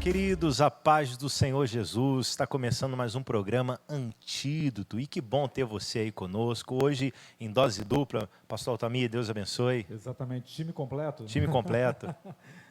Queridos, a paz do Senhor Jesus, está começando mais um programa Antídoto, e que bom ter você aí conosco, hoje em dose dupla. Pastor Altamir, Deus abençoe. Exatamente, time completo. Time completo.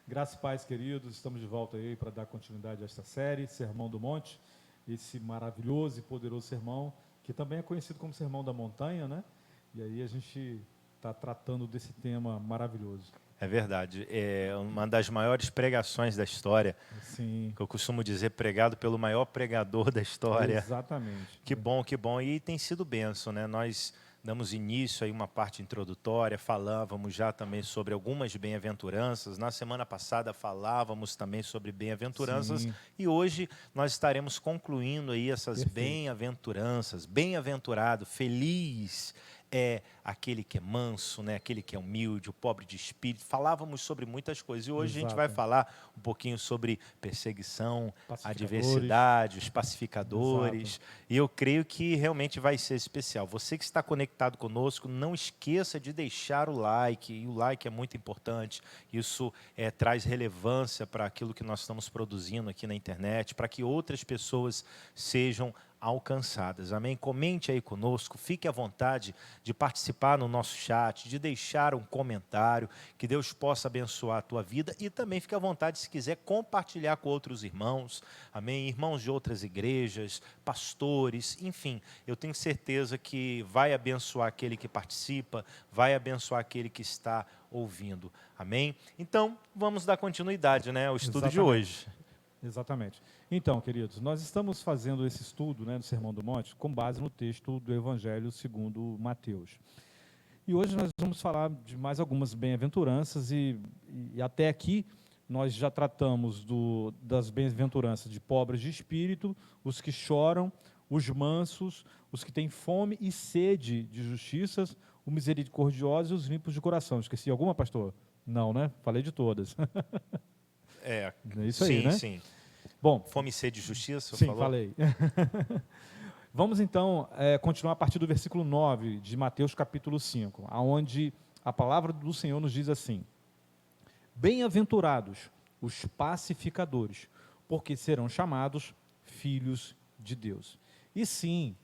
Graças e paz, queridos, estamos de volta aí para dar continuidade a esta série, Sermão do Monte, esse maravilhoso e poderoso sermão, que também é conhecido como Sermão da Montanha, né? E aí a gente está tratando desse tema maravilhoso. É verdade, é uma das maiores pregações da história. Sim. Que eu costumo dizer, pregado pelo maior pregador da história. Exatamente. Que bom, e tem sido bênção, né? Nós damos início a uma parte introdutória, falávamos já também sobre algumas bem-aventuranças, na semana passada falávamos também sobre bem-aventuranças, Sim. e hoje nós estaremos concluindo aí essas Perfeito. bem-aventuranças. Bem-aventurado, feliz é aquele que é manso, né? Aquele que é humilde, o pobre de espírito. Falávamos sobre muitas coisas, e hoje a gente vai falar um pouquinho sobre perseguição, adversidade, os pacificadores. Exato. E eu creio que realmente vai ser especial. Você que está conectado conosco, não esqueça de deixar o like, e o like é muito importante. Isso traz relevância para aquilo que nós estamos produzindo aqui na internet, para que outras pessoas sejam alcançadas. Amém? Comente aí conosco, fique à vontade de participar no nosso chat, de deixar um comentário, que Deus possa abençoar a tua vida, e também fique à vontade, se quiser, compartilhar com outros irmãos, amém? Irmãos de outras igrejas, pastores, enfim, eu tenho certeza que vai abençoar aquele que participa, vai abençoar aquele que está ouvindo, amém? Então, vamos dar continuidade, né, ao estudo de hoje. Exatamente. Então, queridos, nós estamos fazendo esse estudo, né, do Sermão do Monte com base no texto do Evangelho segundo Mateus. E hoje nós vamos falar de mais algumas bem-aventuranças e até aqui nós já tratamos das bem-aventuranças de pobres de espírito, os que choram, os mansos, os que têm fome e sede de justiças, os misericordiosos e os limpos de coração. Esqueci alguma, pastor? Não, né? Falei de todas. É isso aí, né? Sim. Bom, fome e sede de justiça, sim, falou? Falei. Vamos então continuar a partir do versículo 9 de Mateus capítulo 5, onde a palavra do Senhor nos diz assim: bem-aventurados os pacificadores, porque serão chamados filhos de Deus. E sim,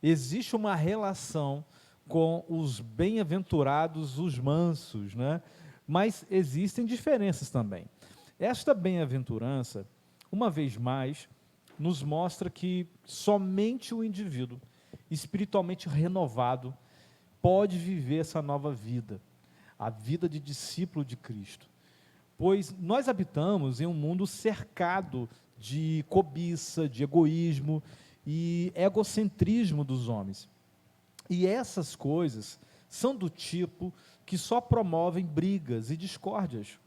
existe uma relação com os bem-aventurados, os mansos, né? Mas existem diferenças também. Esta bem-aventurança, uma vez mais, nos mostra que somente o indivíduo espiritualmente renovado pode viver essa nova vida, a vida de discípulo de Cristo. Pois nós habitamos em um mundo cercado de cobiça, de egoísmo e egocentrismo dos homens. E essas coisas são do tipo que só promovem brigas e discórdias.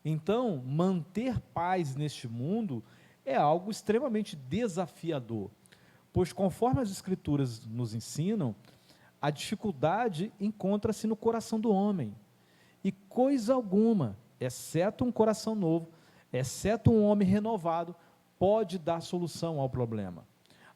Então, manter paz neste mundo é algo extremamente desafiador, pois conforme as Escrituras nos ensinam, a dificuldade encontra-se no coração do homem, e coisa alguma, exceto um coração novo, exceto um homem renovado, pode dar solução ao problema.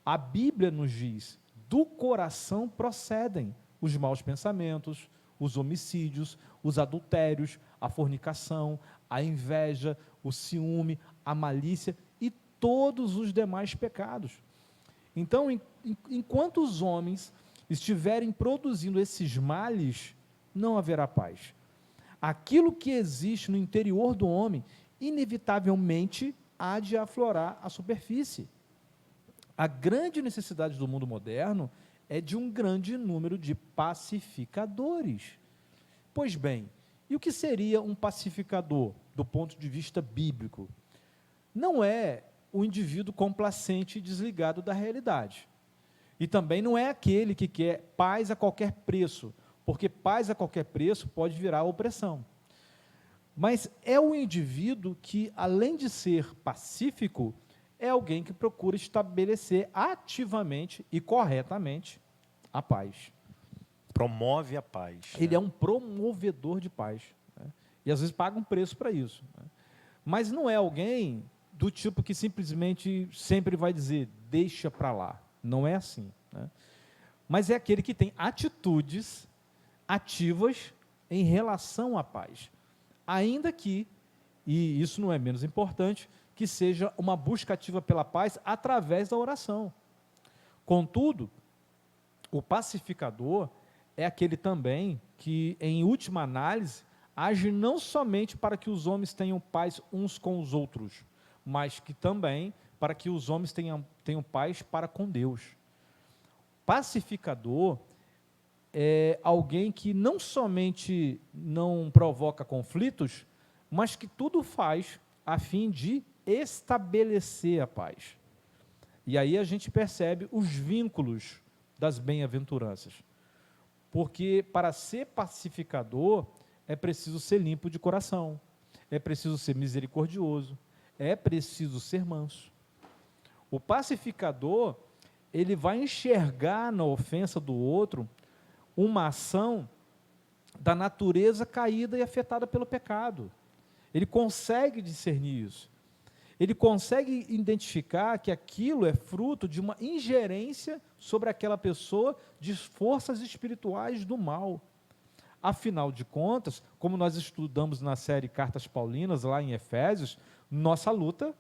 A Bíblia nos diz: do coração procedem os maus pensamentos, os homicídios, os adultérios, a fornicação, a inveja, o ciúme, a malícia e todos os demais pecados. Então, enquanto os homens estiverem produzindo esses males, não haverá paz. Aquilo que existe no interior do homem, inevitavelmente há de aflorar à superfície. A grande necessidade do mundo moderno é de um grande número de pacificadores. Pois bem, e o que seria um pacificador, do ponto de vista bíblico? Não é o indivíduo complacente e desligado da realidade. E também não é aquele que quer paz a qualquer preço, porque paz a qualquer preço pode virar opressão. Mas é o indivíduo que, além de ser pacífico, é alguém que procura estabelecer ativamente e corretamente a paz. Promove a paz. Ele é um promovedor de paz, né? E às vezes paga um preço para isso, né? Mas não é alguém do tipo que simplesmente sempre vai dizer, deixa para lá. Não é assim, né? Mas é aquele que tem atitudes ativas em relação à paz. Ainda que, e isso não é menos importante, que seja uma busca ativa pela paz através da oração. Contudo, o pacificador é aquele também que, em última análise, age não somente para que os homens tenham paz uns com os outros, mas que também para que os homens tenham paz para com Deus. Pacificador é alguém que não somente não provoca conflitos, mas que tudo faz a fim de estabelecer a paz. E aí a gente percebe os vínculos das bem-aventuranças. Porque para ser pacificador é preciso ser limpo de coração, é preciso ser misericordioso, é preciso ser manso. O pacificador, ele vai enxergar na ofensa do outro uma ação da natureza caída e afetada pelo pecado. Ele consegue discernir isso. Ele consegue identificar que aquilo é fruto de uma ingerência sobre aquela pessoa de forças espirituais do mal. Afinal de contas, como nós estudamos na série Cartas Paulinas, lá em Efésios, nossa luta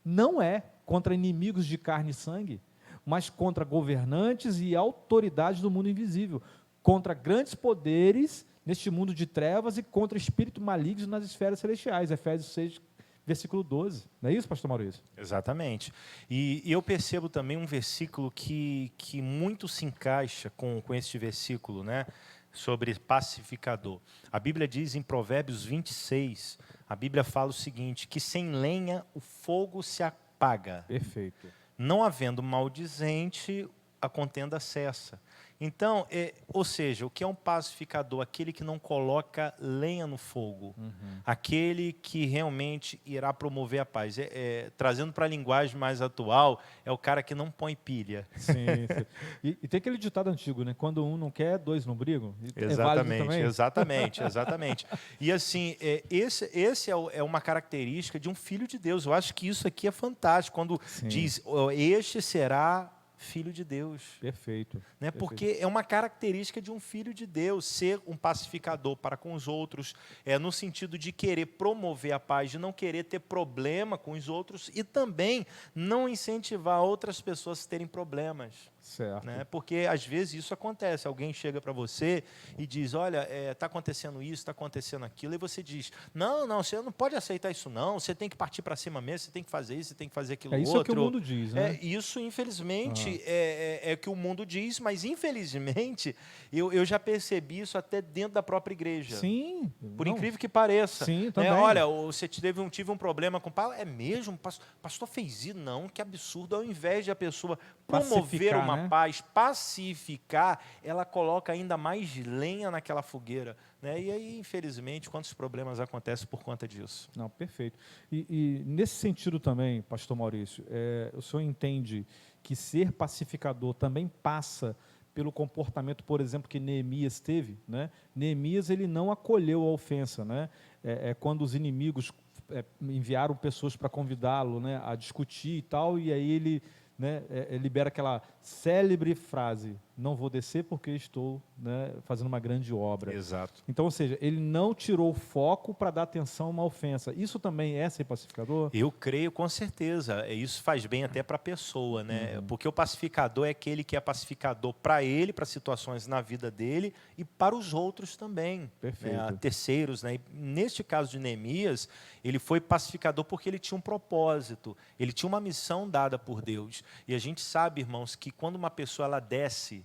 não é contra inimigos de carne e sangue, mas contra governantes e autoridades do mundo invisível, contra grandes poderes neste mundo de trevas e contra espíritos malignos nas esferas celestiais. Efésios 6, versículo 12. Não é isso, pastor Maurício? Exatamente. E eu percebo também um versículo que muito se encaixa com este versículo, né? Sobre pacificador. A Bíblia diz em Provérbios 26, a Bíblia fala o seguinte, que sem lenha o fogo se apaga. Perfeito. Não havendo maldizente, a contenda cessa. Então, ou seja, o que é um pacificador? Aquele que não coloca lenha no fogo. Aquele que realmente irá promover a paz. Trazendo para a linguagem mais atual, é o cara que não põe pilha. Sim, sim. E tem aquele ditado antigo, né? Quando um não quer, dois não brigam. Exatamente, exatamente. E assim, esse é uma característica de um filho de Deus. Eu acho que isso aqui é fantástico. Quando diz, este será filho de Deus. Perfeito. Né? Porque é uma característica de um filho de Deus, ser um pacificador para com os outros, no sentido de querer promover a paz, de não querer ter problema com os outros e também não incentivar outras pessoas a terem problemas. Certo. Né? Porque às vezes isso acontece, alguém chega para você e diz, olha, está acontecendo isso, está acontecendo aquilo, e você diz, não, você não pode aceitar isso não, você tem que partir para cima mesmo, você tem que fazer isso, você tem que fazer aquilo outro. Isso é o que o mundo diz, né? Isso, infelizmente, é o que o mundo diz, mas infelizmente eu já percebi isso até dentro da própria igreja. Sim. Por incrível que pareça. Sim, também. Olha, você tive um problema com o pai, é mesmo? O pastor fez isso? Não, que absurdo. Ao invés de a pessoa promover uma paz, pacificar, ela coloca ainda mais lenha naquela fogueira. Né? E aí, infelizmente, quantos problemas acontecem por conta disso? Não, perfeito. E nesse sentido também, pastor Maurício, o senhor entende que ser pacificador também passa pelo comportamento, por exemplo, que Neemias teve, né? Neemias, ele não acolheu a ofensa, né? Quando os inimigos enviaram pessoas para convidá-lo, né, a discutir e tal, e aí ele, né, libera aquela célebre frase, não vou descer porque estou, né, fazendo uma grande obra. Exato. Então, ou seja, ele não tirou o foco para dar atenção a uma ofensa. Isso também é ser pacificador? Eu creio com certeza. Isso faz bem até para a pessoa, né? Porque o pacificador é aquele que é pacificador para ele, para situações na vida dele e para os outros também. Perfeito. Né? Terceiros, né? E neste caso de Neemias, ele foi pacificador porque ele tinha um propósito, ele tinha uma missão dada por Deus. E a gente sabe, irmãos, que quando uma pessoa ela desce,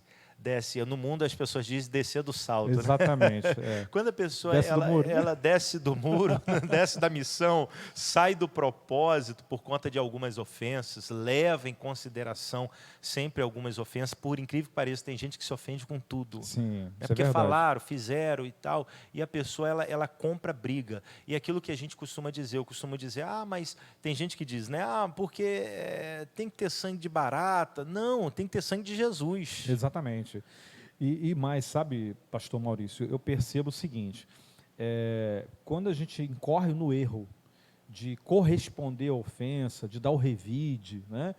no mundo as pessoas dizem descer do salto. Exatamente. Né? Quando a pessoa ela desce do muro, desce da missão, sai do propósito por conta de algumas ofensas, leva em consideração sempre algumas ofensas, por incrível que pareça, tem gente que se ofende com tudo. Sim, porque falaram, fizeram e tal, e a pessoa ela compra briga. E aquilo que a gente costuma dizer, eu costumo dizer, mas tem gente que diz, né, porque tem que ter sangue de barata. Não, tem que ter sangue de Jesus. Exatamente. E mais, sabe, pastor Maurício, eu percebo o seguinte, quando a gente incorre no erro de corresponder à ofensa, de dar o revide, né,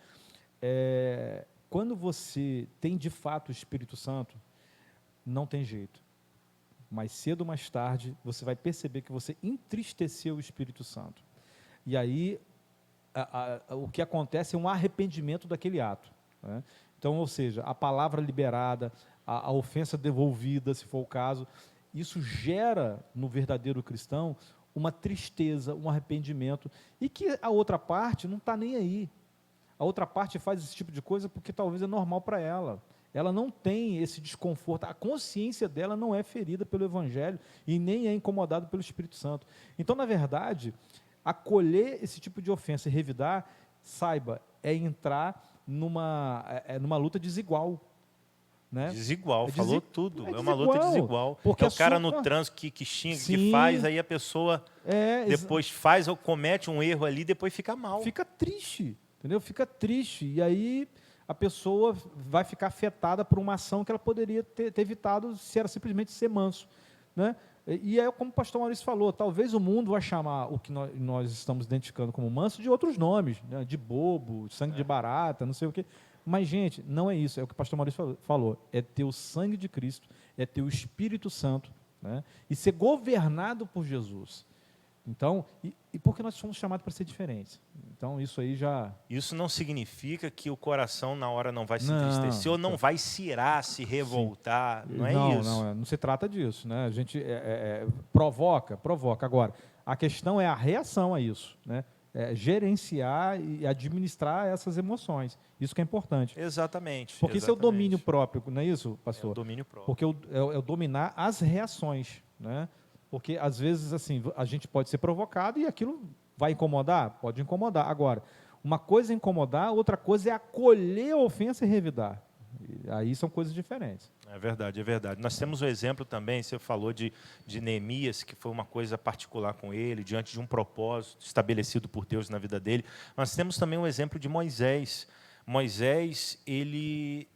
quando você tem de fato o Espírito Santo, não tem jeito. Mais cedo ou mais tarde, você vai perceber que você entristeceu o Espírito Santo. E aí, o que acontece é um arrependimento daquele ato, né? Então, ou seja, a palavra liberada, a ofensa devolvida, se for o caso, isso gera no verdadeiro cristão uma tristeza, um arrependimento, e que a outra parte não está nem aí. A outra parte faz esse tipo de coisa porque talvez é normal para ela. Ela não tem esse desconforto, a consciência dela não é ferida pelo Evangelho e nem é incomodada pelo Espírito Santo. Então, na verdade, acolher esse tipo de ofensa e revidar, saiba, é entrar numa luta desigual. Né? Desigual, falou tudo. É uma desigual, luta desigual. porque é o cara sua... no trânsito que xinga, Sim. que faz, aí a pessoa depois faz ou comete um erro ali, depois fica mal. Fica triste, entendeu? Fica triste. E aí a pessoa vai ficar afetada por uma ação que ela poderia ter evitado se era simplesmente ser manso. Né? E é como o pastor Maurício falou, talvez o mundo vai chamar o que nós estamos identificando como manso de outros nomes, né? De bobo, sangue de barata, não sei o quê. Mas, gente, não é isso, é o que o pastor Maurício falou, é ter o sangue de Cristo, é ter o Espírito Santo, né? E ser governado por Jesus. Então, e porque nós somos chamados para ser diferentes. Então, isso aí já... Isso não significa que o coração na hora não vai se entristecer ou não vai se irar, se revoltar. Sim. Não é isso. Não se trata disso. Né? A gente provoca. Agora, a questão é a reação a isso, né? Gerenciar e administrar essas emoções. Isso que é importante. Exatamente. Porque isso é o domínio próprio, não é isso, pastor? É o domínio próprio. Porque é o dominar as reações, né? Porque, às vezes, assim, a gente pode ser provocado e aquilo vai incomodar? Pode incomodar. Agora, uma coisa é incomodar, outra coisa é acolher a ofensa e revidar. E aí são coisas diferentes. É verdade, é verdade. Nós temos o exemplo também, você falou de Neemias, que foi uma coisa particular com ele, diante de um propósito estabelecido por Deus na vida dele. Nós temos também o exemplo de Moisés. Moisés, ele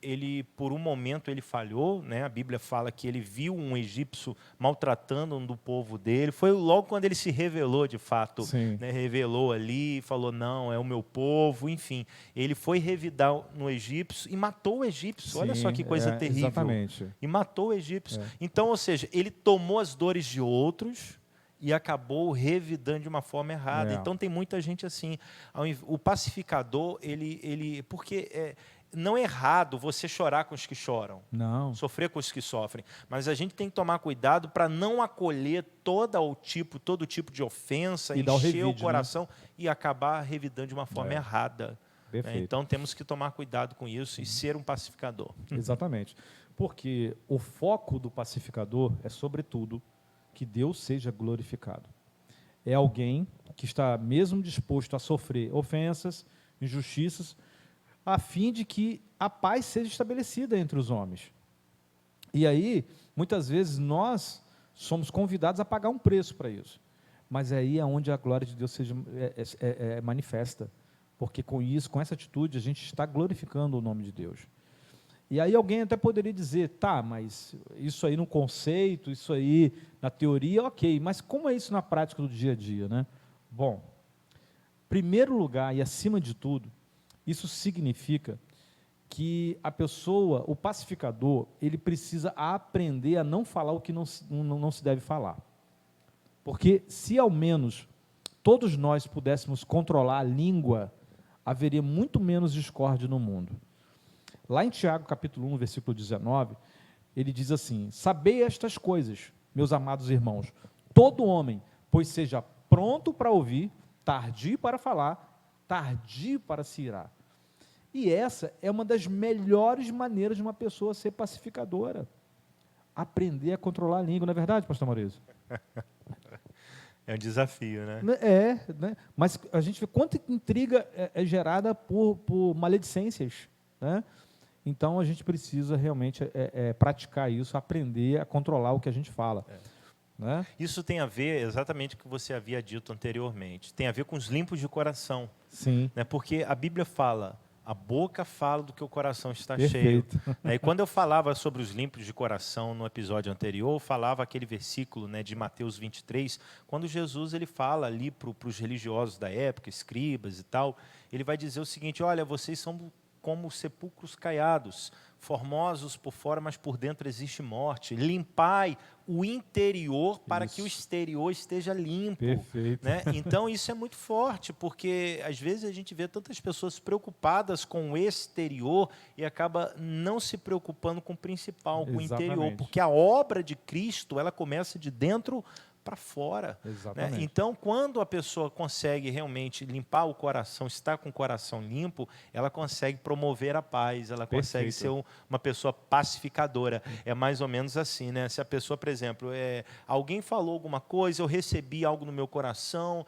por um momento ele falhou, né? A Bíblia fala que ele viu um egípcio maltratando um do povo dele. Foi logo quando ele se revelou de fato, né? Revelou ali, falou, não, é o meu povo, enfim. Ele foi revidar no egípcio e matou o egípcio. Sim, olha só que coisa terrível. Exatamente. E matou o egípcio. Então, ou seja, ele tomou as dores de outros e acabou revidando de uma forma errada. Então, tem muita gente assim. O pacificador, porque não é errado você chorar com os que choram, não. Sofrer com os que sofrem, mas a gente tem que tomar cuidado para não acolher todo tipo de ofensa, e encher o coração, né? E acabar revidando de uma forma errada. Perfeito. Então, temos que tomar cuidado com isso e ser um pacificador. Exatamente. Porque o foco do pacificador é, sobretudo, que Deus seja glorificado. É alguém que está mesmo disposto a sofrer ofensas, injustiças, a fim de que a paz seja estabelecida entre os homens. E aí, muitas vezes, nós somos convidados a pagar um preço para isso. Mas aí é onde a glória de Deus seja manifesta. Porque com isso, com essa atitude, a gente está glorificando o nome de Deus. E aí alguém até poderia dizer, tá, mas isso aí no conceito, isso aí na teoria, ok, mas como é isso na prática do dia a dia, né? Bom, em primeiro lugar e acima de tudo, isso significa que a pessoa, o pacificador, ele precisa aprender a não falar o que não se deve falar. Porque se ao menos todos nós pudéssemos controlar a língua, haveria muito menos discórdia no mundo. Lá em Tiago, capítulo 1, versículo 19, ele diz assim, sabei estas coisas, meus amados irmãos, todo homem, pois seja pronto para ouvir, tardio para falar, tardio para se irar. E essa é uma das melhores maneiras de uma pessoa ser pacificadora. Aprender a controlar a língua, não é verdade, pastor Maurício? É um desafio, né? Né? Mas a gente vê quanta intriga é gerada por maledicências, né? Então, a gente precisa realmente praticar isso, aprender a controlar o que a gente fala. Né? Isso tem a ver exatamente com o que você havia dito anteriormente. Tem a ver com os limpos de coração. Sim. Né? Porque a Bíblia fala, a boca fala do que o coração está Perfeito. cheio. E quando eu falava sobre os limpos de coração no episódio anterior, eu falava aquele versículo, né, de Mateus 23, quando Jesus ele fala ali para os religiosos da época, escribas e tal, ele vai dizer o seguinte, olha, vocês são como sepulcros caiados, formosos por fora, mas por dentro existe morte. Limpai o interior para que o exterior esteja limpo. Perfeito. Né? Então, isso é muito forte, porque às vezes a gente vê tantas pessoas preocupadas com o exterior e acaba não se preocupando com o principal, com o interior, Exatamente. porque a obra de Cristo, ela começa de dentro para fora. Né? Exatamente. Então, quando a pessoa consegue realmente limpar o coração, estar com o coração limpo, ela consegue promover a paz, ela consegue ser uma pessoa pacificadora. É mais ou menos assim, né? Se a pessoa, por exemplo, alguém falou alguma coisa, eu recebi algo no meu coração,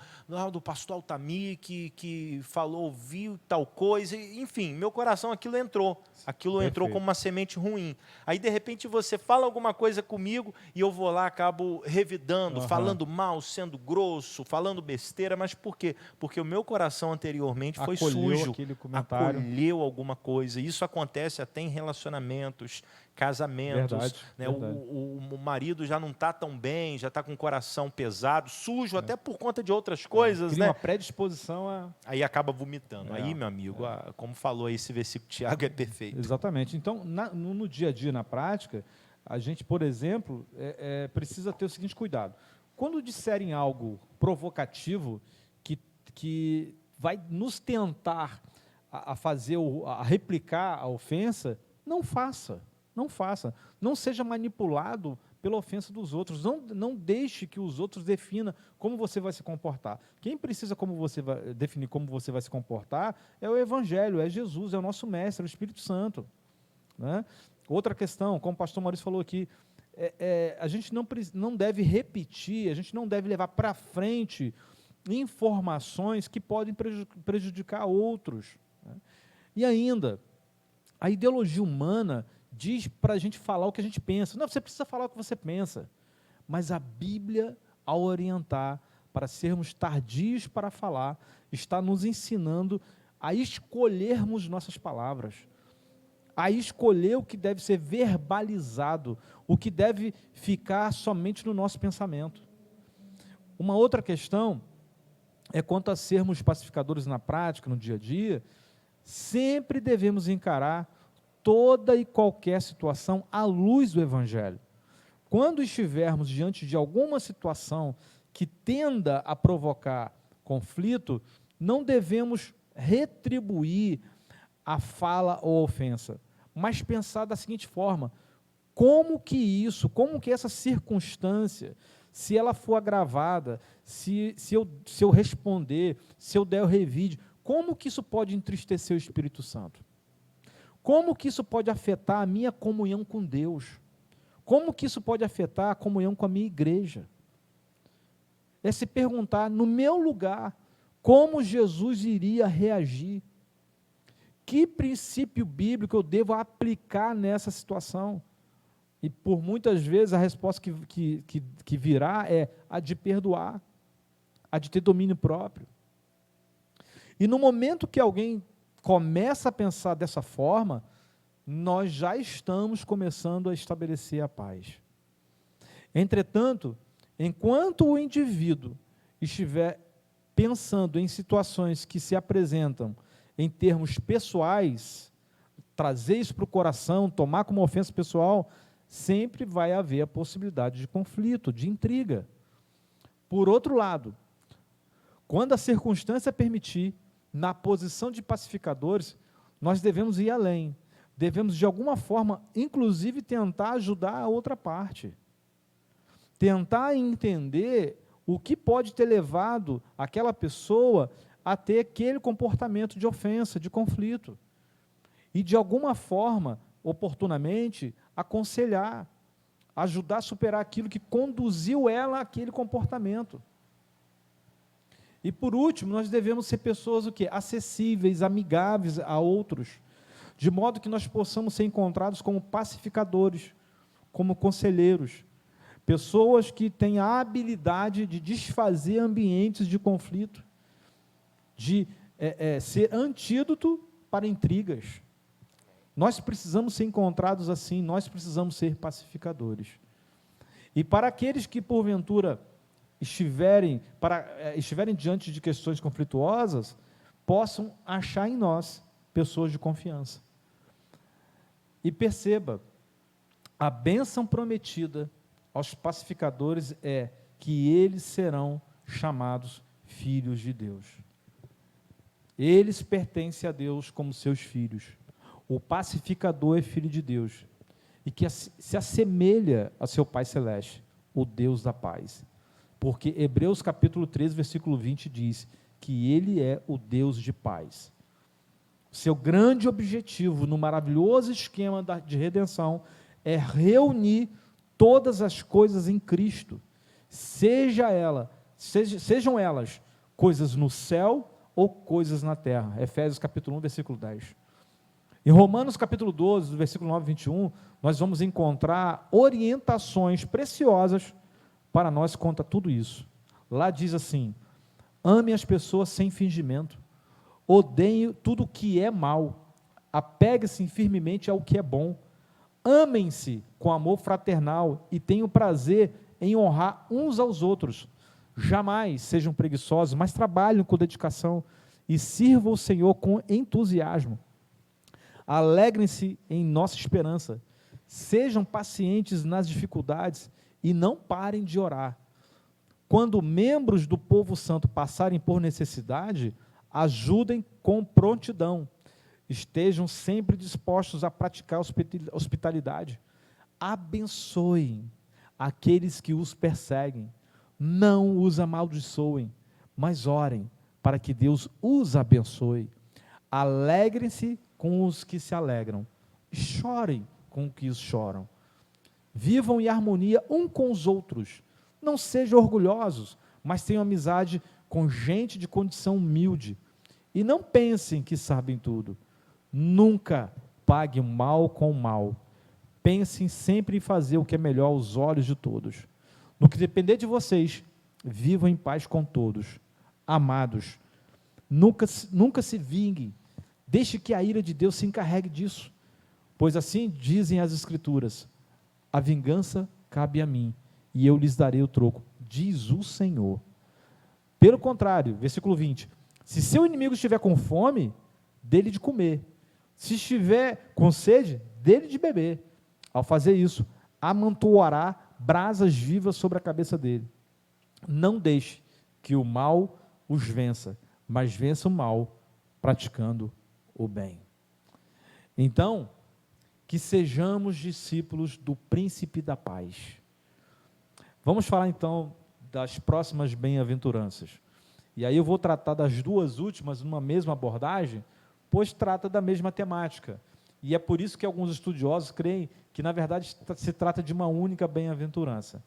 do pastor Altamir, que falou, ouviu tal coisa, enfim, meu coração, aquilo entrou como uma semente ruim. Aí, de repente, você fala alguma coisa comigo e eu vou lá, acabo revidando, falando mal, sendo grosso, falando besteira, mas por quê? Porque o meu coração anteriormente foi sujo, acolheu alguma coisa. Isso acontece até em relacionamentos, casamentos. Né? O marido já não está tão bem, já está com o coração pesado, sujo, até por conta de outras coisas. Cria né? uma predisposição a... Aí acaba vomitando. Aí, meu amigo, como falou aí, esse versículo de Tiago é perfeito. Exatamente. Então, no dia a dia, na prática, a gente, por exemplo, precisa ter o seguinte cuidado. Quando disserem algo provocativo que vai nos tentar a replicar a ofensa, não faça. Não faça. Não seja manipulado pela ofensa dos outros. Não deixe que os outros definam como você vai se comportar. Quem precisa definir como você vai se comportar é o Evangelho, é Jesus, é o nosso Mestre, é o Espírito Santo. Né? Outra questão, como o pastor Maurício falou aqui, a gente não deve repetir, a gente não deve levar para frente informações que podem prejudicar outros. Né? E ainda, a ideologia humana diz para a gente falar o que a gente pensa. Não, você precisa falar o que você pensa. Mas a Bíblia, ao orientar para sermos tardios para falar, está nos ensinando a escolhermos nossas palavras, a escolher o que deve ser verbalizado, o que deve ficar somente no nosso pensamento. Uma outra questão é quanto a sermos pacificadores na prática, no dia a dia, sempre devemos encarar toda e qualquer situação à luz do Evangelho. Quando estivermos diante de alguma situação que tenda a provocar conflito, não devemos retribuir a fala ou ofensa, mas pensar da seguinte forma: como que essa circunstância, se ela for agravada, se eu responder, se eu der o revide, como que isso pode entristecer o Espírito Santo? Como que isso pode afetar a minha comunhão com Deus? Como que isso pode afetar a comunhão com a minha igreja? É se perguntar, no meu lugar, como Jesus iria reagir? Que princípio bíblico eu devo aplicar nessa situação? E por muitas vezes a resposta que virá é a de perdoar, a de ter domínio próprio. E no momento que alguém começa a pensar dessa forma, nós já estamos começando a estabelecer a paz. Entretanto, enquanto o indivíduo estiver pensando em situações que se apresentam em termos pessoais, trazer isso para o coração, tomar como ofensa pessoal, sempre vai haver a possibilidade de conflito, de intriga. Por outro lado, quando a circunstância permitir, na posição de pacificadores, nós devemos ir além. Devemos, de alguma forma, inclusive, tentar ajudar a outra parte. Tentar entender o que pode ter levado aquela pessoa a ter aquele comportamento de ofensa, de conflito. E, de alguma forma, oportunamente, aconselhar, ajudar a superar aquilo que conduziu ela àquele comportamento. E, por último, nós devemos ser pessoas o quê? Acessíveis, amigáveis a outros, de modo que nós possamos ser encontrados como pacificadores, como conselheiros, pessoas que têm a habilidade de desfazer ambientes de conflito, de ser antídoto para intrigas. Nós precisamos ser encontrados assim, nós precisamos ser pacificadores. E para aqueles que, porventura, estiverem diante de questões conflituosas, possam achar em nós pessoas de confiança. E perceba, a bênção prometida aos pacificadores é que eles serão chamados filhos de Deus. Eles pertencem a Deus como seus filhos. O pacificador é filho de Deus e que se assemelha a seu Pai Celeste, o Deus da paz. Porque Hebreus capítulo 13, versículo 20 diz que Ele é o Deus de paz. Seu grande objetivo no maravilhoso esquema de redenção é reunir todas as coisas em Cristo, sejam elas coisas no céu ou coisas na terra. Efésios capítulo 1, versículo 10. Em Romanos capítulo 12, versículo 9 e 21, nós vamos encontrar orientações preciosas para nós quanto a tudo isso. Lá diz assim: ame as pessoas sem fingimento, odeie tudo que é mal, apegue-se firmemente ao que é bom, amem-se com amor fraternal e tenham prazer em honrar uns aos outros. Jamais sejam preguiçosos, mas trabalhem com dedicação e sirvam o Senhor com entusiasmo. Alegrem-se em nossa esperança, sejam pacientes nas dificuldades e não parem de orar. Quando membros do povo santo passarem por necessidade, ajudem com prontidão. Estejam sempre dispostos a praticar hospitalidade. Abençoem aqueles que os perseguem. Não os amaldiçoem, mas orem para que Deus os abençoe. Alegrem-se com os que se alegram. Chorem com os que choram. Vivam em harmonia um com os outros. Não sejam orgulhosos, mas tenham amizade com gente de condição humilde. E não pensem que sabem tudo. Nunca pague o mal com o mal. Pensem sempre em fazer o que é melhor aos olhos de todos. No que depender de vocês, vivam em paz com todos. Amados, nunca se vinguem. Deixe que a ira de Deus se encarregue disso. Pois assim dizem as Escrituras: a vingança cabe a mim, e eu lhes darei o troco, diz o Senhor. Pelo contrário, versículo 20, se seu inimigo estiver com fome, dê-lhe de comer. Se estiver com sede, dê-lhe de beber. Ao fazer isso, amontoará brasas vivas sobre a cabeça dele. Não deixe que o mal os vença, mas vença o mal praticando o bem. Então, que sejamos discípulos do Príncipe da Paz. Vamos falar então das próximas bem-aventuranças. E aí eu vou tratar das duas últimas numa mesma abordagem, pois trata da mesma temática. E é por isso que alguns estudiosos creem que, na verdade, se trata de uma única bem-aventurança.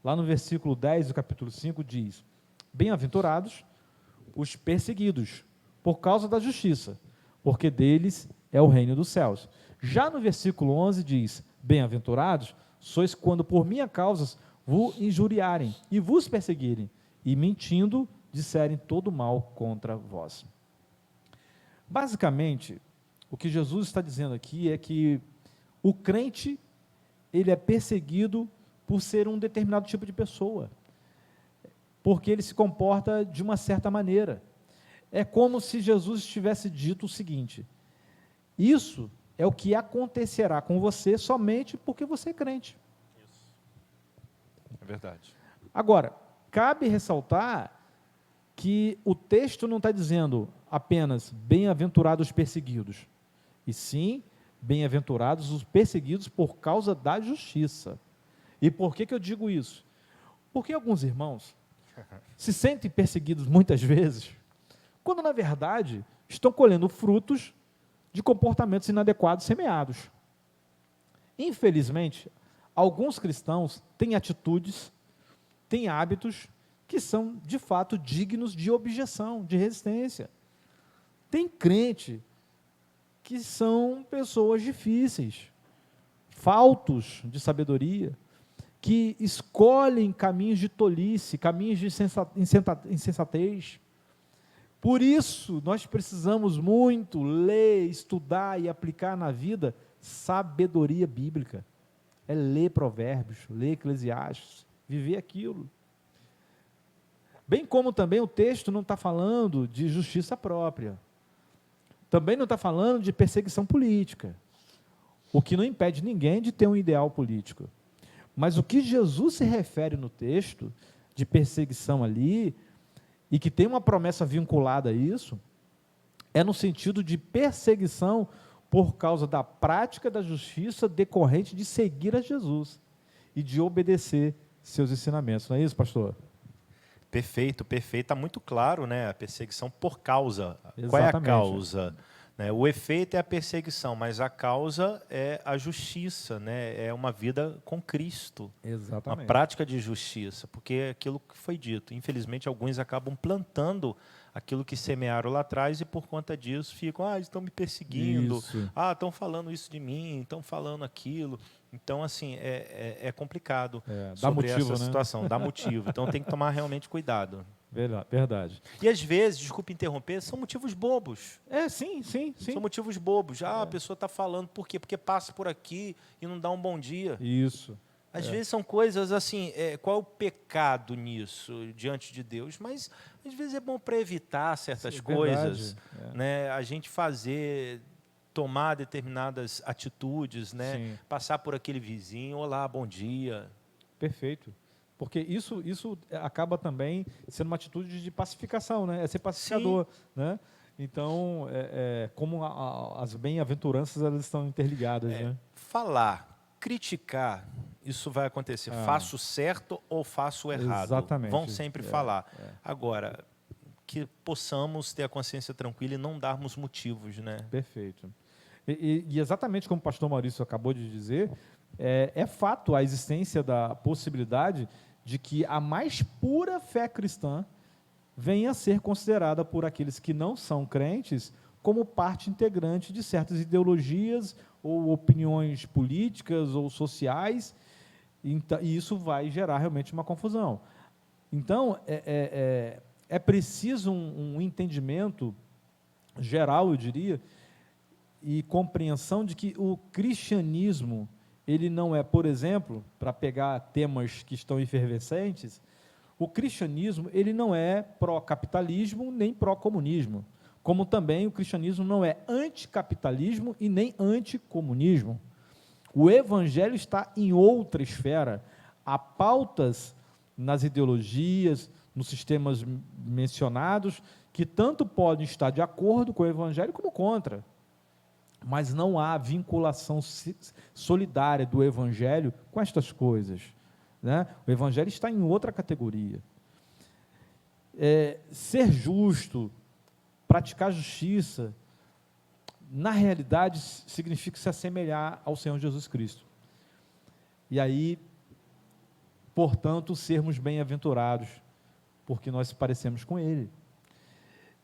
Lá no versículo 10 do capítulo 5 diz: bem-aventurados os perseguidos por causa da justiça, porque deles é o reino dos céus. Já no versículo 11 diz: bem-aventurados sois quando por minha causa vos injuriarem e vos perseguirem, e mentindo disserem todo mal contra vós. Basicamente, o que Jesus está dizendo aqui é que o crente, ele é perseguido por ser um determinado tipo de pessoa, porque ele se comporta de uma certa maneira. É como se Jesus tivesse dito o seguinte: isso é o que acontecerá com você somente porque você é crente. Isso. É verdade. Agora, cabe ressaltar que o texto não está dizendo apenas bem-aventurados os perseguidos, e sim, bem-aventurados os perseguidos por causa da justiça. E por que eu digo isso? Porque alguns irmãos se sentem perseguidos muitas vezes, quando na verdade estão colhendo frutos de comportamentos inadequados semeados. Infelizmente, alguns cristãos têm atitudes, têm hábitos que são de fato dignos de objeção, de resistência. Tem crente que são pessoas difíceis, faltos de sabedoria, que escolhem caminhos de tolice, caminhos de insensatez. Por isso, nós precisamos muito ler, estudar e aplicar na vida sabedoria bíblica. É ler Provérbios, ler Eclesiastes, viver aquilo. Bem como também o texto não está falando de justiça própria. Também não está falando de perseguição política, o que não impede ninguém de ter um ideal político. Mas o que Jesus se refere no texto de perseguição ali, e que tem uma promessa vinculada a isso, é no sentido de perseguição por causa da prática da justiça decorrente de seguir a Jesus e de obedecer seus ensinamentos. Não é isso, pastor? Perfeito, perfeito. Está muito claro, né? A perseguição por causa. Exatamente. Qual é a causa? Né? O efeito é a perseguição, mas a causa é a justiça, né? É uma vida com Cristo. Exatamente. Uma prática de justiça, porque é aquilo que foi dito. Infelizmente, alguns acabam plantando aquilo que semearam lá atrás e, por conta disso, ficam, estão me perseguindo, Isso. estão falando isso de mim, estão falando aquilo. Então, assim, é complicado Dá sobre motivo, essa né? situação, dá motivo. Então, tem que tomar realmente cuidado. Verdade. E, às vezes, desculpe interromper, são motivos bobos. Sim. São motivos bobos. A pessoa está falando, por quê? Porque passa por aqui e não dá um bom dia. Isso. Às vezes são coisas assim, qual é o pecado nisso diante de Deus? Mas às vezes é bom para evitar certas coisas, né? A gente tomar determinadas atitudes, né? Sim. Passar por aquele vizinho, olá, bom dia. Perfeito. Porque isso acaba também sendo uma atitude de pacificação, né? É ser pacificador, né? Então, como as bem-aventuranças elas estão interligadas, né? Falar, criticar, isso vai acontecer. Faço certo ou faço errado? Exatamente. Vão sempre falar. Agora, que possamos ter a consciência tranquila e não darmos motivos, né? Perfeito. E exatamente como o pastor Maurício acabou de dizer, é fato a existência da possibilidade de que a mais pura fé cristã venha a ser considerada por aqueles que não são crentes como parte integrante de certas ideologias ou opiniões políticas ou sociais, e isso vai gerar realmente uma confusão. Então, é preciso um entendimento geral, eu diria, e compreensão de que o cristianismo, ele não é, por exemplo, para pegar temas que estão efervescentes, o cristianismo ele não é pró-capitalismo nem pró-comunismo, como também o cristianismo não é anticapitalismo e nem anticomunismo. O evangelho está em outra esfera. Há pautas nas ideologias, nos sistemas mencionados, que tanto podem estar de acordo com o evangelho como contra. Mas não há vinculação solidária do evangelho com estas coisas, né? O evangelho está em outra categoria. Ser justo, praticar justiça, na realidade, significa se assemelhar ao Senhor Jesus Cristo. E aí, portanto, sermos bem-aventurados, porque nós parecemos com Ele.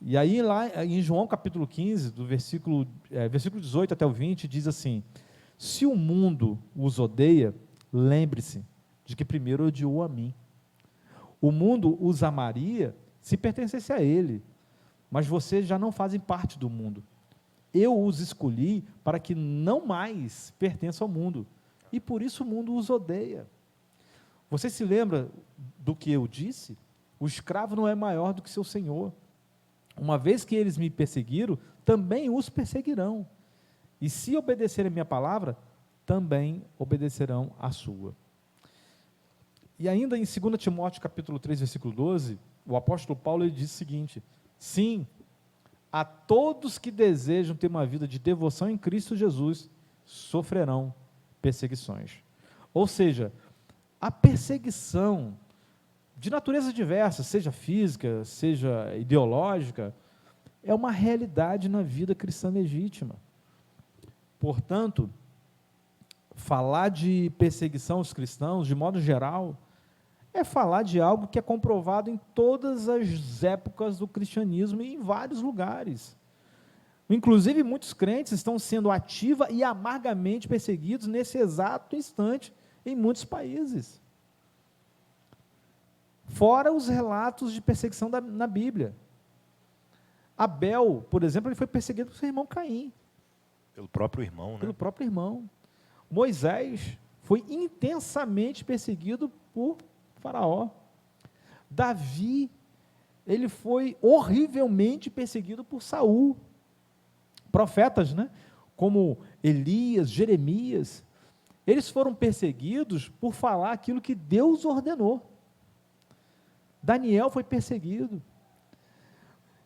E aí, lá em João capítulo 15, do versículo 18 até o 20, diz assim: se o mundo os odeia, lembre-se de que primeiro odiou a mim. O mundo os amaria se pertencesse a ele, mas vocês já não fazem parte do mundo. Eu os escolhi para que não mais pertençam ao mundo, e por isso o mundo os odeia. Você se lembra do que eu disse? O escravo não é maior do que seu senhor. Uma vez que eles me perseguiram, também os perseguirão. E se obedecerem a minha palavra, também obedecerão a sua. E ainda em 2 Timóteo capítulo 3, versículo 12, o apóstolo Paulo ele diz o seguinte: sim, a todos que desejam ter uma vida de devoção em Cristo Jesus, sofrerão perseguições. Ou seja, a perseguição de natureza diversa, seja física, seja ideológica, é uma realidade na vida cristã legítima. Portanto, falar de perseguição aos cristãos, de modo geral, é falar de algo que é comprovado em todas as épocas do cristianismo e em vários lugares. Inclusive, muitos crentes estão sendo ativa e amargamente perseguidos nesse exato instante em muitos países. Fora os relatos de perseguição na Bíblia. Abel, por exemplo, ele foi perseguido por seu irmão Caim. Pelo próprio irmão, né? Pelo próprio irmão. Moisés foi intensamente perseguido por Faraó. Davi, ele foi horrivelmente perseguido por Saul. profetas, né? Como Elias, Jeremias, eles foram perseguidos por falar aquilo que Deus ordenou. Daniel foi perseguido.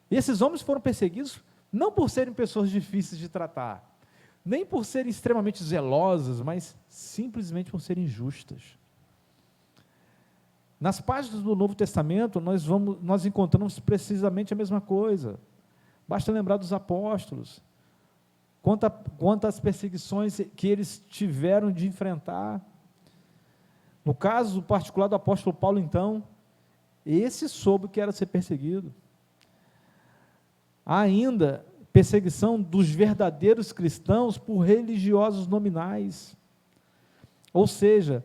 E esses homens foram perseguidos não por serem pessoas difíceis de tratar, nem por serem extremamente zelosas, mas simplesmente por serem justas. Nas páginas do Novo Testamento, nós encontramos precisamente a mesma coisa. Basta lembrar dos apóstolos, quantas perseguições que eles tiveram de enfrentar. No caso particular do apóstolo Paulo, então, esse soube que era ser perseguido. Há ainda perseguição dos verdadeiros cristãos por religiosos nominais. Ou seja,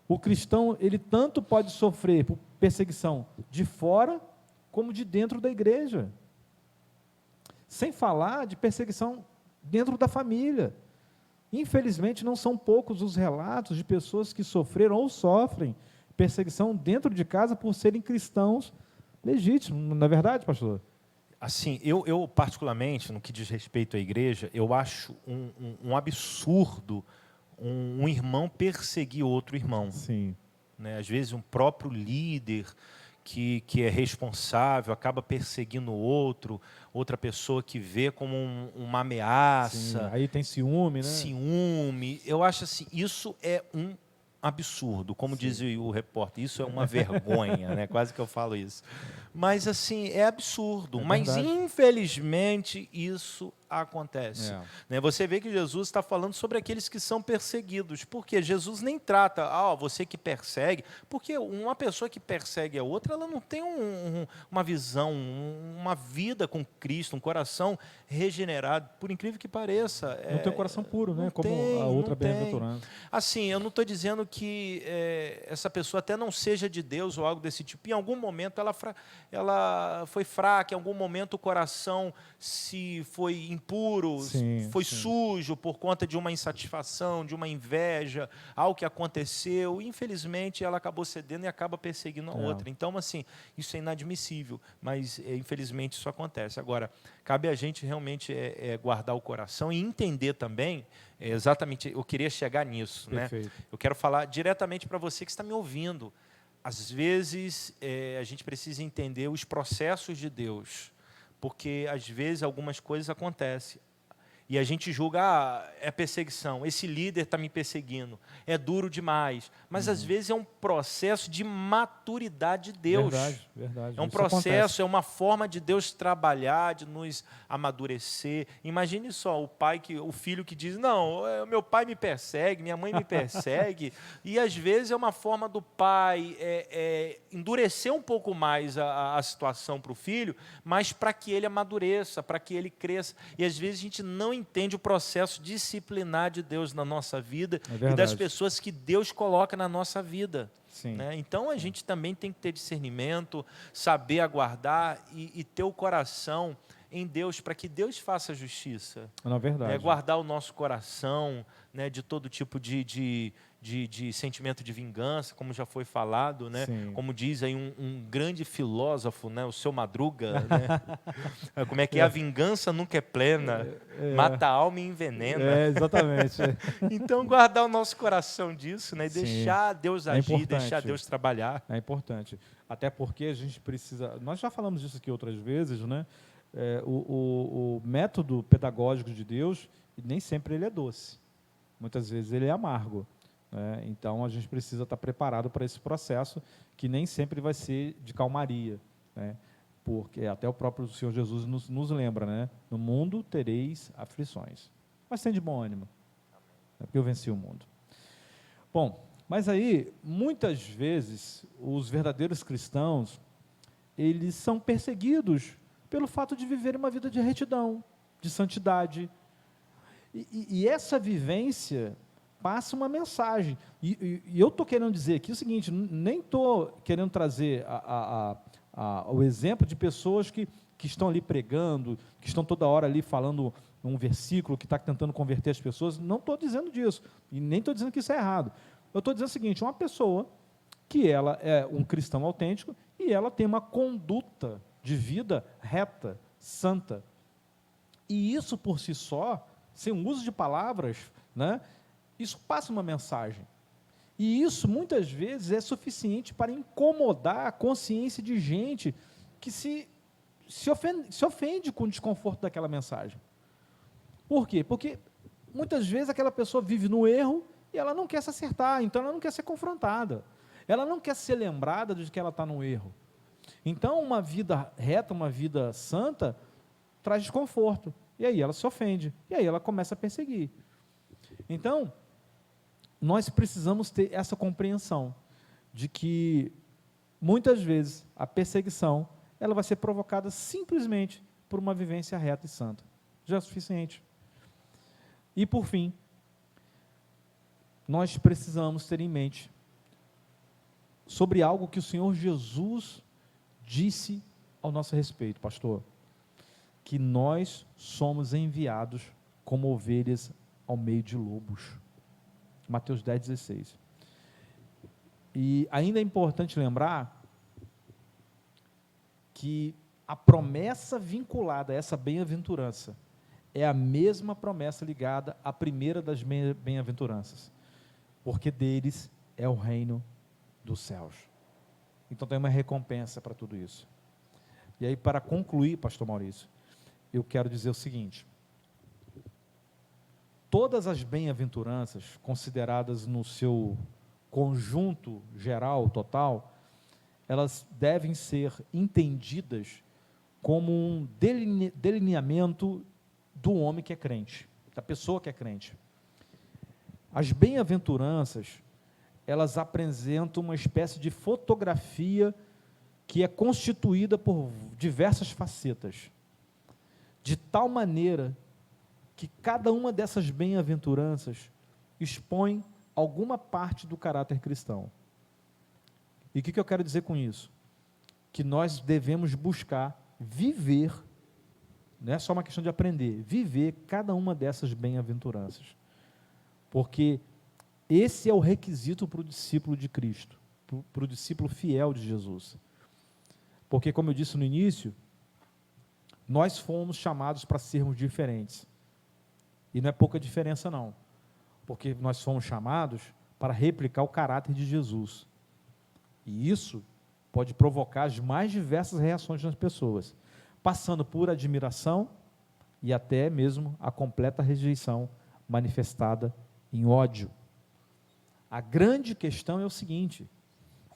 o cristão, ele tanto pode sofrer por perseguição de fora, como de dentro da igreja. Sem falar de perseguição dentro da família. Infelizmente, não são poucos os relatos de pessoas que sofreram ou sofrem perseguição dentro de casa por serem cristãos legítimos. Não é verdade, pastor? Assim, eu particularmente, no que diz respeito à igreja, eu acho um absurdo um irmão perseguir outro irmão. Sim. Né? Às vezes, um próprio líder que é responsável acaba perseguindo outra pessoa que vê como uma ameaça. Sim. Aí tem ciúme, né? Ciúme. Eu acho assim, isso é um absurdo, como diz o repórter, isso é uma vergonha, né? Quase que eu falo isso. Mas assim, é absurdo, mas infelizmente isso acontece. Né? Você vê que Jesus está falando sobre aqueles que são perseguidos, porque Jesus nem trata, você que persegue, porque uma pessoa que persegue a outra, ela não tem uma visão, uma vida com Cristo, um coração regenerado, por incrível que pareça. Não tem um coração puro, né? Como a outra bem-aventurança. Assim, eu não estou dizendo que essa pessoa até não seja de Deus ou algo desse tipo. Em algum momento ela foi fraca, em algum momento o coração se foi impuro, foi sujo por conta de uma insatisfação, de uma inveja, algo que aconteceu. Infelizmente, ela acabou cedendo e acaba perseguindo a outra. Então, assim, isso é inadmissível, mas infelizmente isso acontece. Agora, cabe a gente realmente guardar o coração e entender também, exatamente, eu queria chegar nisso. Né? Eu quero falar diretamente para você que está me ouvindo. Às vezes, a gente precisa entender os processos de Deus, porque, às vezes, algumas coisas acontecem. E a gente julga, é perseguição, esse líder está me perseguindo, é duro demais. Mas, às vezes, é um processo de maturidade de Deus. Verdade. É um processo, é uma forma de Deus trabalhar, de nos amadurecer. Imagine só, o filho que diz, não, meu pai me persegue, minha mãe me persegue. E, às vezes, é uma forma do pai endurecer um pouco mais a situação para o filho, mas para que ele amadureça, para que ele cresça. E, às vezes, a gente não entende o processo disciplinar de Deus na nossa vida e das pessoas que Deus coloca na nossa vida. Né? Então, a gente também tem que ter discernimento, saber aguardar e ter o coração em Deus, para que Deus faça justiça. Na verdade. Guardar o nosso coração, né, de todo tipo de sentimento de vingança, como já foi falado, né? Como diz aí um grande filósofo, né? O seu Madruga, né? Como é que a vingança nunca é plena, mata a alma e envenena. Exatamente. Então, guardar o nosso coração disso, né? E deixar Deus agir, deixar Deus trabalhar. É importante. Até porque a gente precisa... Nós já falamos disso aqui outras vezes, né? O método pedagógico de Deus, nem sempre ele é doce. Muitas vezes ele é amargo. Então, a gente precisa estar preparado para esse processo, que nem sempre vai ser de calmaria. Né? Porque até o próprio Senhor Jesus nos lembra, né? No mundo tereis aflições, mas tem de bom ânimo, porque eu venci o mundo. Bom, mas aí, muitas vezes, os verdadeiros cristãos, eles são perseguidos pelo fato de viverem uma vida de retidão, de santidade. E essa vivência passa uma mensagem. E eu estou querendo dizer aqui o seguinte, nem estou querendo trazer o exemplo de pessoas que estão ali pregando, que estão toda hora ali falando um versículo, que está tentando converter as pessoas. Não estou dizendo disso, e nem estou dizendo que isso é errado. Eu estou dizendo o seguinte, uma pessoa que ela é um cristão autêntico e ela tem uma conduta de vida reta, santa. E isso por si só, sem o uso de palavras, né, isso passa uma mensagem. E isso, muitas vezes, é suficiente para incomodar a consciência de gente que se ofende com o desconforto daquela mensagem. Por quê? Porque, muitas vezes, aquela pessoa vive no erro e ela não quer se acertar, então ela não quer ser confrontada. Ela não quer ser lembrada de que ela está no erro. Então, uma vida reta, uma vida santa, traz desconforto. E aí ela se ofende. E aí ela começa a perseguir. Então, nós precisamos ter essa compreensão de que, muitas vezes, a perseguição ela vai ser provocada simplesmente por uma vivência reta e santa. Já é suficiente. E, por fim, nós precisamos ter em mente sobre algo que o Senhor Jesus disse ao nosso respeito, pastor, que nós somos enviados como ovelhas ao meio de lobos. Mateus 10:16. E ainda é importante lembrar que a promessa vinculada a essa bem-aventurança é a mesma promessa ligada à primeira das bem-aventuranças, porque deles é o reino dos céus. Então tem uma recompensa para tudo isso. E aí, para concluir, pastor Maurício, eu quero dizer o seguinte: todas as bem-aventuranças, consideradas no seu conjunto geral, total, elas devem ser entendidas como um delineamento do homem que é crente, da pessoa que é crente. As bem-aventuranças, elas apresentam uma espécie de fotografia que é constituída por diversas facetas, de tal maneira que cada uma dessas bem-aventuranças expõe alguma parte do caráter cristão. E o que eu quero dizer com isso? Que nós devemos buscar viver, não é só uma questão de aprender, viver cada uma dessas bem-aventuranças. Porque esse é o requisito para o discípulo de Cristo, para o discípulo fiel de Jesus. Porque, como eu disse no início, nós fomos chamados para sermos diferentes. E não é pouca diferença, não. Porque nós fomos chamados para replicar o caráter de Jesus. E isso pode provocar as mais diversas reações nas pessoas, passando por admiração e até mesmo a completa rejeição manifestada em ódio. A grande questão é o seguinte: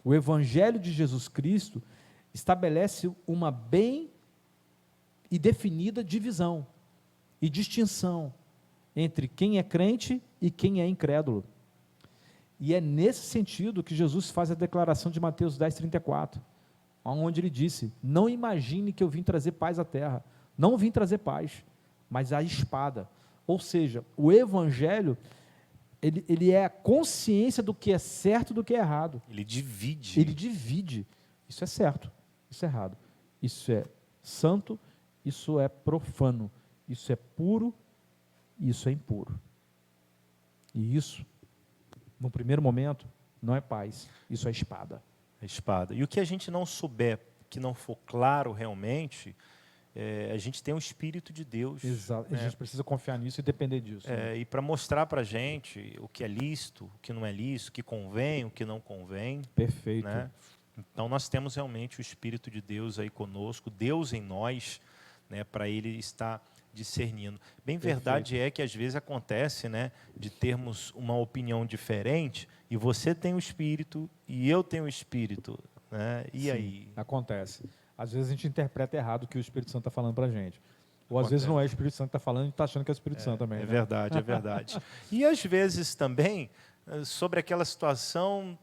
o Evangelho de Jesus Cristo estabelece uma bem e definida divisão e distinção entre quem é crente e quem é incrédulo. E é nesse sentido que Jesus faz a declaração de Mateus 10:34, onde ele disse: não imagine que eu vim trazer paz à terra. Não vim trazer paz, mas a espada. Ou seja, o Evangelho, ele é a consciência do que é certo e do que é errado. Ele divide. Ele divide. Isso é certo, isso é errado. Isso é santo, isso é profano. Isso é puro, isso é impuro. E isso, no primeiro momento, não é paz, isso é espada. A espada. E o que a gente não souber, que não for claro realmente, a gente tem o Espírito de Deus. Exato. Né? A gente precisa confiar nisso e depender disso. Né? E para mostrar para a gente o que é lícito, o que não é lícito, o que convém, o que não convém. Perfeito. Né? Então nós temos realmente o Espírito de Deus aí conosco, Deus em nós, né, para Ele estar discernindo. Bem, verdade é que às vezes acontece, né, de termos uma opinião diferente e você tem o Espírito e eu tenho o Espírito, né? E Sim, aí? Acontece. Às vezes a gente interpreta errado o que o Espírito Santo está falando para a gente. Ou às vezes não é o Espírito Santo que está falando e está achando que é o Espírito Santo também. É né? verdade, é verdade. E às vezes também, sobre aquela situação,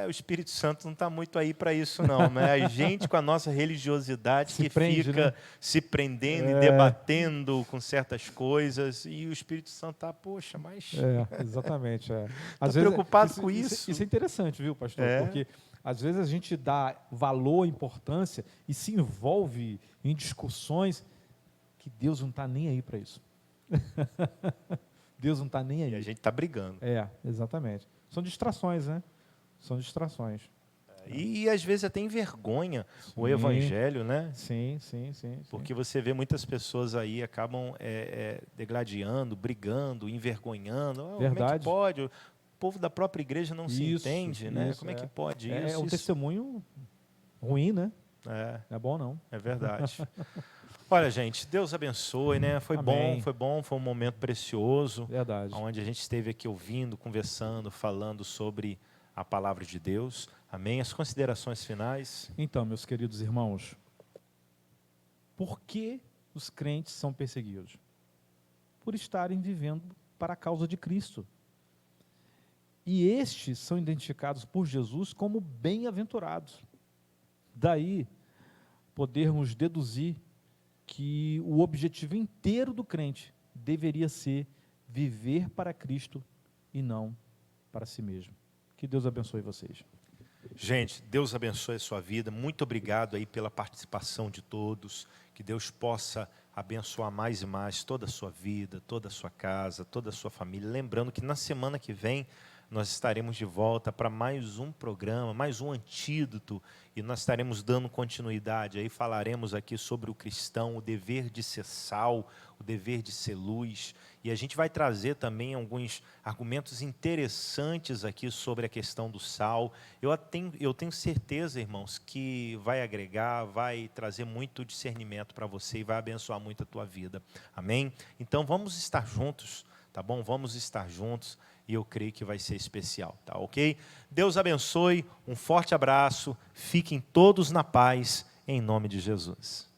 o Espírito Santo não está muito aí para isso não, né? A gente com a nossa religiosidade que fica se prendendo e debatendo com certas coisas, e o Espírito Santo está, poxa, mas... Exatamente. Às vezes preocupado com isso. Isso é interessante, viu, pastor? Porque às vezes a gente dá valor, importância e se envolve em discussões que Deus não está nem aí para isso. Deus não está nem aí. E a gente está brigando. Exatamente. São distrações, né? São distrações. E às vezes até envergonha o Sim. evangelho, né? Sim, sim, sim. sim. Porque você vê muitas pessoas aí acabam degladiando, brigando, envergonhando. Como é que Verdade. pode? O povo da própria igreja não se Isso, entende, né? isso, Como é que pode É isso? um testemunho ruim, né? É, Não é bom, não. é verdade. Olha, gente, Deus abençoe, né? Foi Amém. bom, foi um momento precioso, Verdade. onde a gente esteve aqui ouvindo, conversando, falando sobre a palavra de Deus. Amém? As considerações finais. Então, meus queridos irmãos, por que os crentes são perseguidos? Por estarem vivendo para a causa de Cristo. E estes são identificados por Jesus como bem-aventurados. Daí, podermos deduzir que o objetivo inteiro do crente deveria ser viver para Cristo e não para si mesmo. Que Deus abençoe vocês. Gente, Deus abençoe a sua vida. Muito obrigado aí pela participação de todos. Que Deus possa abençoar mais e mais toda a sua vida, toda a sua casa, toda a sua família. Lembrando que na semana que vem nós estaremos de volta para mais um programa, mais um antídoto, e nós estaremos dando continuidade. Aí falaremos aqui sobre o cristão, o dever de ser sal, o dever de ser luz, e a gente vai trazer também alguns argumentos interessantes aqui sobre a questão do sal. Eu tenho certeza, irmãos, que vai agregar, vai trazer muito discernimento para você e vai abençoar muito a tua vida. Amém? Então vamos estar juntos, tá bom? Vamos estar juntos. E eu creio que vai ser especial, tá ok? Deus abençoe, um forte abraço, fiquem todos na paz, em nome de Jesus.